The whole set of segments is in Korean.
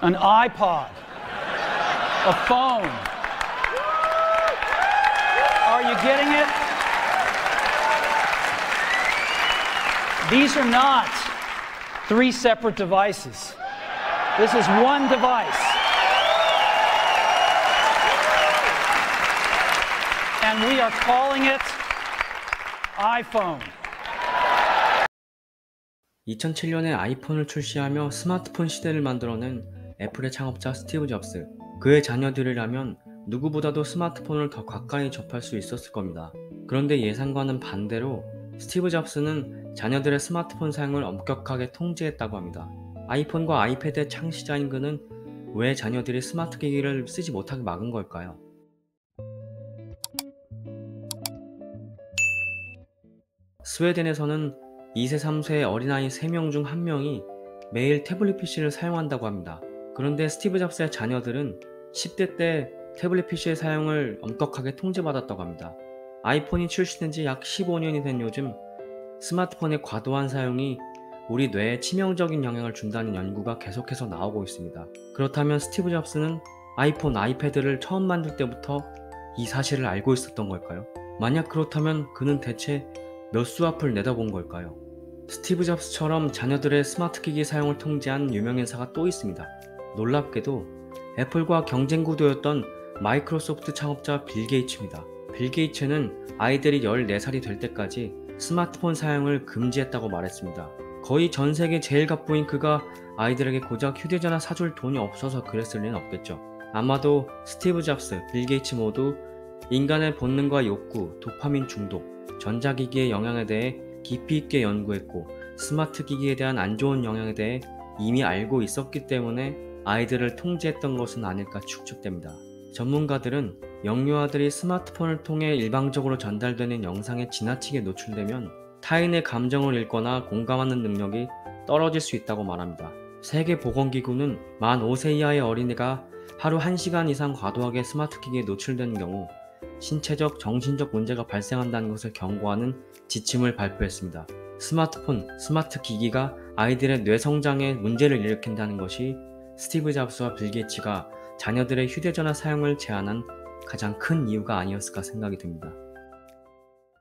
an iPod, a phone. Are you getting it? These are not three separate devices. This is one device. And we are calling it iPhone. 2007년에 아이폰을 출시하며 스마트폰 시대를 만들어낸 애플의 창업자 스티브 잡스. 그의 자녀들이라면 누구보다도 스마트폰을 더 가까이 접할 수 있었을 겁니다. 그런데 예상과는 반대로 스티브 잡스는 자녀들의 스마트폰 사용을 엄격하게 통제했다고 합니다. 아이폰과 아이패드의 창시자인 그는 왜 자녀들이 스마트 기기를 쓰지 못하게 막은 걸까요? 스웨덴에서는 2세, 3세의 어린아이 3명 중 1명이 매일 태블릿 PC를 사용한다고 합니다. 그런데 스티브 잡스의 자녀들은 10대 때 태블릿 PC의 사용을 엄격하게 통제받았다고 합니다. 아이폰이 출시된 지 약 15년이 된 요즘 스마트폰의 과도한 사용이 우리 뇌에 치명적인 영향을 준다는 연구가 계속해서 나오고 있습니다. 그렇다면 스티브 잡스는 아이폰, 아이패드를 처음 만들 때부터 이 사실을 알고 있었던 걸까요? 만약 그렇다면 그는 대체 몇 수 앞을 내다본 걸까요? 스티브 잡스처럼 자녀들의 스마트 기기 사용을 통제한 유명인사가 또 있습니다. 놀랍게도 애플과 경쟁 구도였던 마이크로소프트 창업자 빌 게이츠입니다. 빌 게이츠는 아이들이 14살이 될 때까지 스마트폰 사용을 금지했다고 말했습니다. 거의 전 세계 제일 갑부인 그가 아이들에게 고작 휴대전화 사줄 돈이 없어서 그랬을 리는 없겠죠. 아마도 스티브 잡스, 빌 게이츠 모두 인간의 본능과 욕구, 도파민 중독, 전자기기의 영향에 대해 깊이 있게 연구했고 스마트 기기에 대한 안 좋은 영향에 대해 이미 알고 있었기 때문에 아이들을 통제했던 것은 아닐까 추측됩니다. 전문가들은 영유아들이 스마트폰을 통해 일방적으로 전달되는 영상에 지나치게 노출되면 타인의 감정을 읽거나 공감하는 능력이 떨어질 수 있다고 말합니다. 세계보건기구는 만 5세 이하의 어린이가 하루 1시간 이상 과도하게 스마트 기기에 노출되는 경우 신체적, 정신적 문제가 발생한다는 것을 경고하는 지침을 발표했습니다. 스마트폰, 스마트 기기가 아이들의 뇌 성장에 문제를 일으킨다는 것이 스티브 잡스와 빌 게이츠가 자녀들의 휴대전화 사용을 제한한 가장 큰 이유가 아니었을까 생각이 듭니다.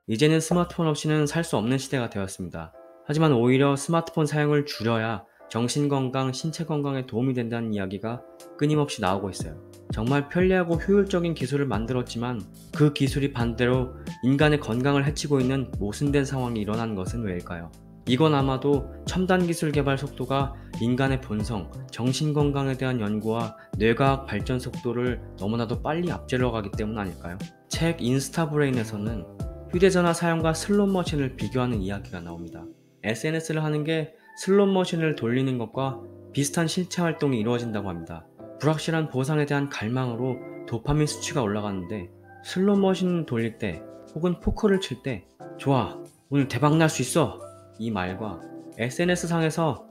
이제는 스마트폰 없이는 살 수 없는 시대가 되었습니다. 하지만 오히려 스마트폰 사용을 줄여야 정신건강, 신체건강에 도움이 된다는 이야기가 끊임없이 나오고 있어요. 정말 편리하고 효율적인 기술을 만들었지만 그 기술이 반대로 인간의 건강을 해치고 있는 모순된 상황이 일어난 것은 왜일까요? 이건 아마도 첨단 기술 개발 속도가 인간의 본성, 정신건강에 대한 연구와 뇌과학 발전 속도를 너무나도 빨리 앞질러 가기 때문 아닐까요? 책 인스타브레인에서는 휴대전화 사용과 슬롯머신을 비교하는 이야기가 나옵니다. SNS를 하는 게 슬롯머신을 돌리는 것과 비슷한 신체 활동이 이루어진다고 합니다. 불확실한 보상에 대한 갈망으로 도파민 수치가 올라가는데 슬롯머신 돌릴 때 혹은 포커를 칠 때 좋아, 오늘 대박 날 수 있어! 이 말과 SNS상에서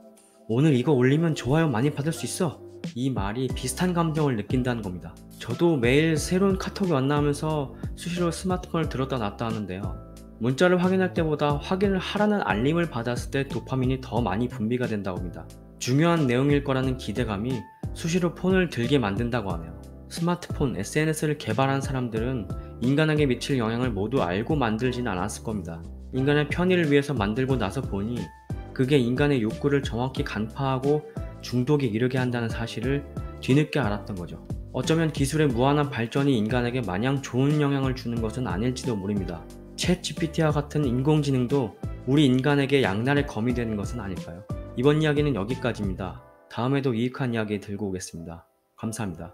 오늘 이거 올리면 좋아요 많이 받을 수 있어! 이 말이 비슷한 감정을 느낀다는 겁니다. 저도 매일 새로운 카톡이 왔나 하면서 수시로 스마트폰을 들었다 놨다 하는데요. 문자를 확인할 때보다 확인을 하라는 알림을 받았을 때 도파민이 더 많이 분비가 된다고 합니다. 중요한 내용일 거라는 기대감이 수시로 폰을 들게 만든다고 하네요. 스마트폰, SNS를 개발한 사람들은 인간에게 미칠 영향을 모두 알고 만들진 않았을 겁니다. 인간의 편의를 위해서 만들고 나서 보니 그게 인간의 욕구를 정확히 간파하고 중독에 이르게 한다는 사실을 뒤늦게 알았던 거죠. 어쩌면 기술의 무한한 발전이 인간에게 마냥 좋은 영향을 주는 것은 아닐지도 모릅니다. 챗 GPT와 같은 인공지능도 우리 인간에게 양날의 검이 되는 것은 아닐까요? 이번 이야기는 여기까지입니다. 다음에도 유익한 이야기 들고 오겠습니다. 감사합니다.